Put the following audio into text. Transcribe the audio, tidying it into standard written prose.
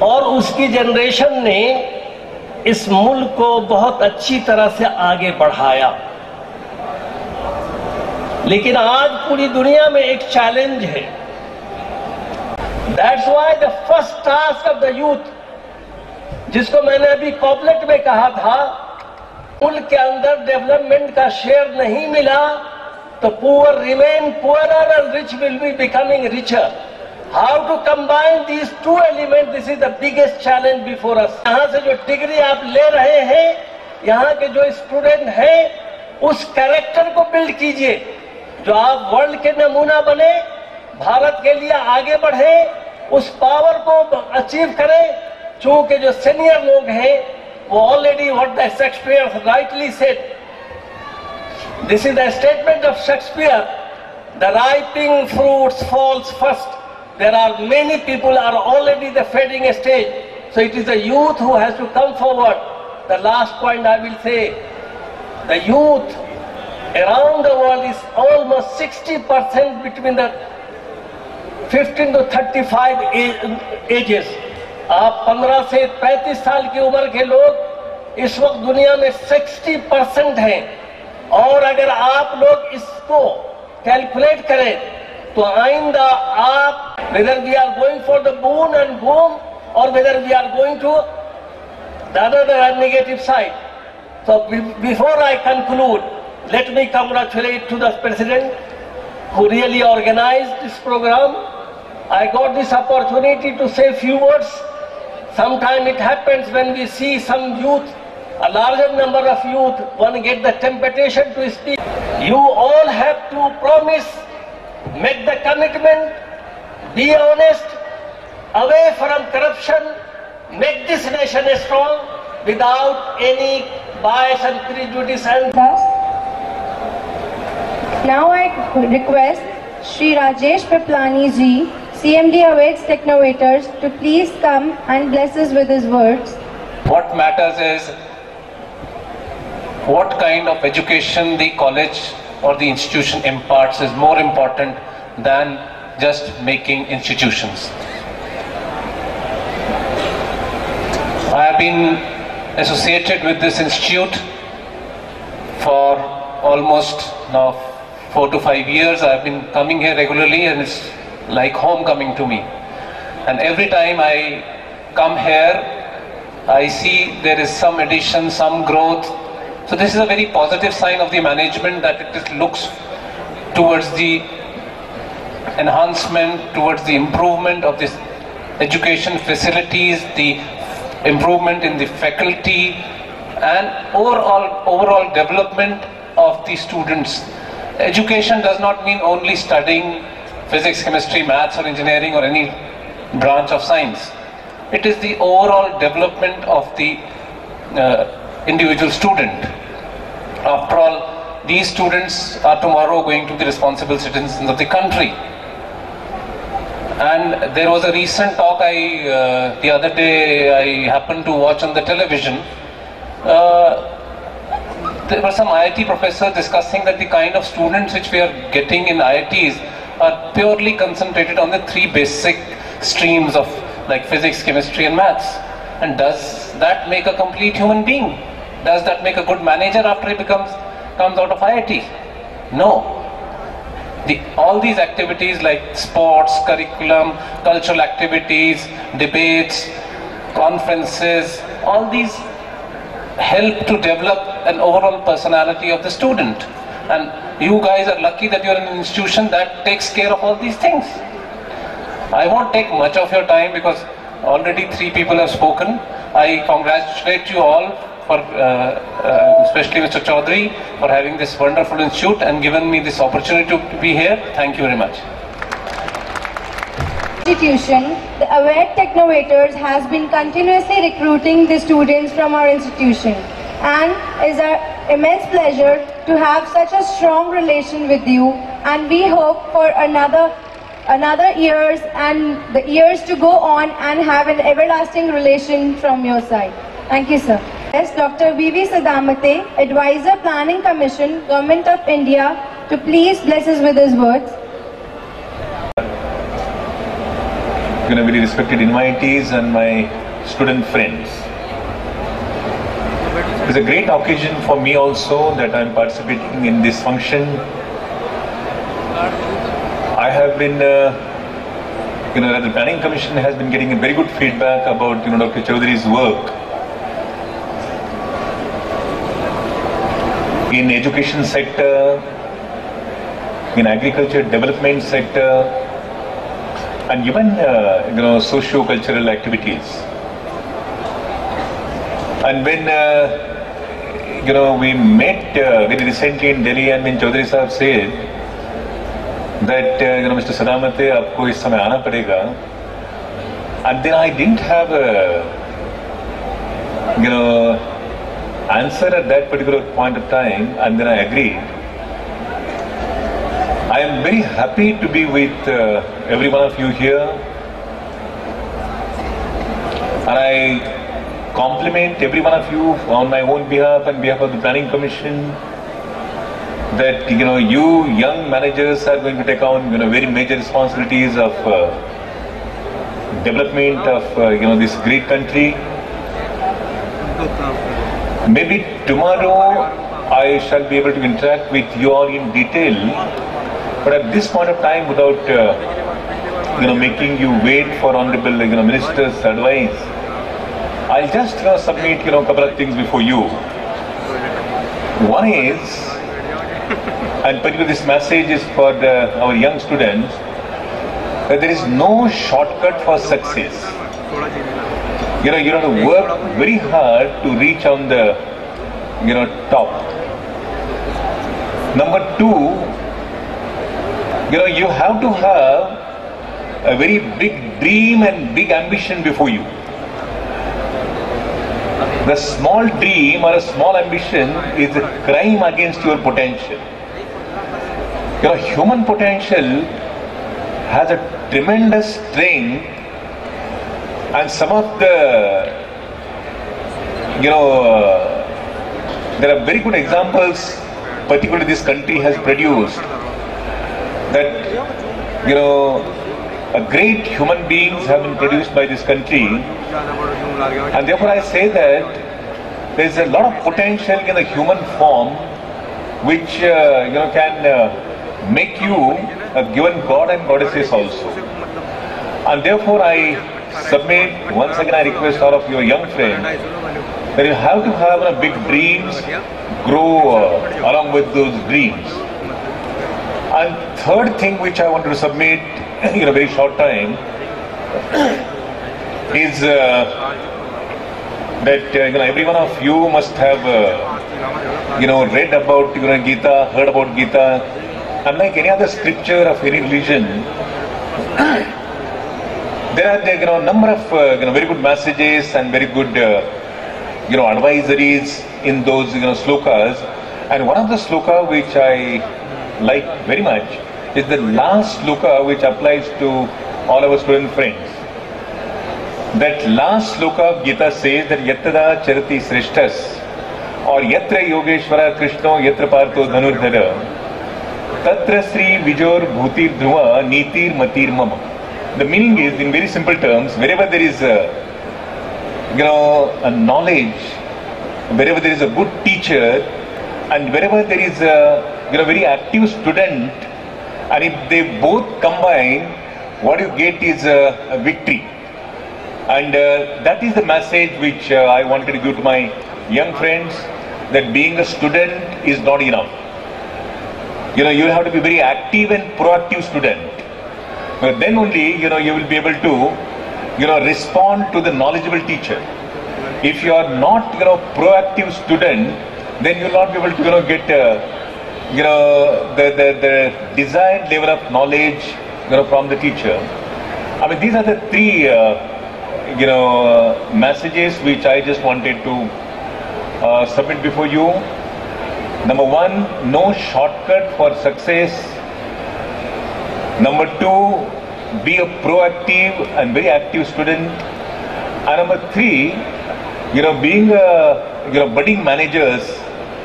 और उसकी जनरेशन ने इस मुल्क को बहुत अच्छी तरह से आगे बढ़ाया। लेकिन आज पूरी दुनिया में एक चैलेंज है। That's why the first task of the youth, जिसको मैंने अभी कॉपलेट में कहा था, मुल्क के अंदर डेवलपमेंट का शेयर नहीं मिला तो poor remain poorer and rich will be becoming richer. How to combine these two element, this is the biggest challenge before us. यहाँ से जो डिग्री आप ले रहे हैं, यहाँ के जो स्टूडेंट हैं, उस कैरेक्टर को बिल्ड कीजिए जो आप वर्ल्ड के नमूना बने, भारत के लिए आगे बढ़े, उस पावर को अचीव करें। चूंकि जो सीनियर लोग हैं वो already what the Shakespeare rightly said, this is the statement of Shakespeare, the ripening fruits falls first, there are many people are already the fading stage, so it is the youth who has to come forward. The last point I will say, the youth around the world is almost 60% between the 15 to 35 ages. आप 15 से 35 साल की उम्र के लोग इस वक्त दुनिया में 60% हैं, और अगर आप लोग इसको कैलकुलेट करें तो आइंदा आप whether we are going for the boon and boom or whether we are going to the other negative side. So before I conclude, let me congratulate to the President who really organized this program. I got this opportunity to say few words. Sometimes it happens when we see some youth, a larger number of youth, one get the temptation to speak. You all have to promise, make the commitment, be honest, away from corruption, make this nation strong without any bias and prejudice. And now I request Shri Rajesh Piplani ji, CMD Awaids Technovators, to please come and bless us with his words. What matters is what kind of education the college or the institution imparts is more important than just making institutions. I have been associated with this institute for almost now 4 to 5 years. I have been coming here regularly and it's like homecoming to me. And every time I come here, I see there is some addition, some growth. So this is a very positive sign of the management, that it looks towards the enhancement, towards the improvement of this education facilities, the improvement in the faculty, and overall development of the students. Education does not mean only studying physics, chemistry, maths or engineering or any branch of science. It is the overall development of the individual student. After all, these students are tomorrow going to be responsible citizens of the country. And there was a recent talk the other day I happened to watch on the television. There were some IIT professors discussing that the kind of students which we are getting in IITs are purely concentrated on the 3 basic streams of like physics, chemistry and maths. And does that make a complete human being? Does that make a good manager after he comes out of IIT? No. All these activities like sports, curriculum, cultural activities, debates, conferences, all these help to develop an overall personality of the student. And you guys are lucky that you're in an institution that takes care of all these things. I won't take much of your time because already 3 people have spoken. I congratulate you all, for especially Mr. Chaudhary, for having this wonderful institute and given me this opportunity to be here. Thank you very much. Institution, the Awaids Technovators has been continuously recruiting the students from our institution, and it's our immense pleasure to have such a strong relation with you, and we hope for another years and the years to go on and have an everlasting relation from your side. Thank you, sir. Yes, Dr. V.V. Sadamate, Advisor Planning Commission, Government of India, to please bless us with his words. very respected invitees and my student friends. It's a great occasion for me also that I'm participating in this function. I have been, the Planning Commission has been getting a very good feedback about, Dr. Chaudhary's work in education sector, in agriculture development sector, and even, socio-cultural activities. And when, we met very recently in Delhi, and when Chaudhary Sahab said that, Mr. Sadamate, aapko is samay aana padega, and then I didn't have a, answer at that particular point of time, and then I agreed. I am very happy to be with every one of you here, and I compliment every one of you on my own behalf and behalf of the Planning Commission that you young managers are going to take on very major responsibilities of development of this great country. Maybe tomorrow I shall be able to interact with you all in detail, but at this point of time, without making you wait for Honorable Minister's advice, I'll just submit a couple of things before you. One is, and particularly this message is for our young students, that there is no shortcut for success. You have to work very hard to reach on the top. Number two, you have to have a very big dream and big ambition before you. The small dream or a small ambition is a crime against your potential. Human potential has a tremendous strength, and some of the, there are very good examples, particularly this country has produced, that, a great human beings have been produced by this country, and therefore I say that there is a lot of potential in the human form which, can make you a given god and goddesses also. And therefore I submit, once again I request all of your young friends, that you have to have big dreams, grow along with those dreams. And third thing which I want to submit in a very short time is that every one of you must have read about Gita, heard about Gita. Unlike any other scripture of any religion, there are a number of very good messages and very good advisories in those slokas. And one of the sloka which I like very much is the last sloka which applies to all our student friends. That last sloka of Gita says that Yatada Charati Srishtas, or Yatra Yogeshwara Krishno Yatra Partho Dhanurdhara, Tatra Sri Vijor Bhutir Dhruva Nitir Matir Mama. The meaning is, in very simple terms, wherever there is a knowledge, wherever there is a good teacher, and wherever there is a very active student, and if they both combine, what you get is a victory. And that is the message which I wanted to give to my young friends, that being a student is not enough. You have to be very active and proactive student. Then only, you will be able to, respond to the knowledgeable teacher. If you are not, proactive student, then you will not be able to, get, the desired level of knowledge, from the teacher. I mean, these are the three, messages which I just wanted to submit before you. Number one, no shortcut for success. Number two, be a proactive and very active student. And number three, being a, budding managers,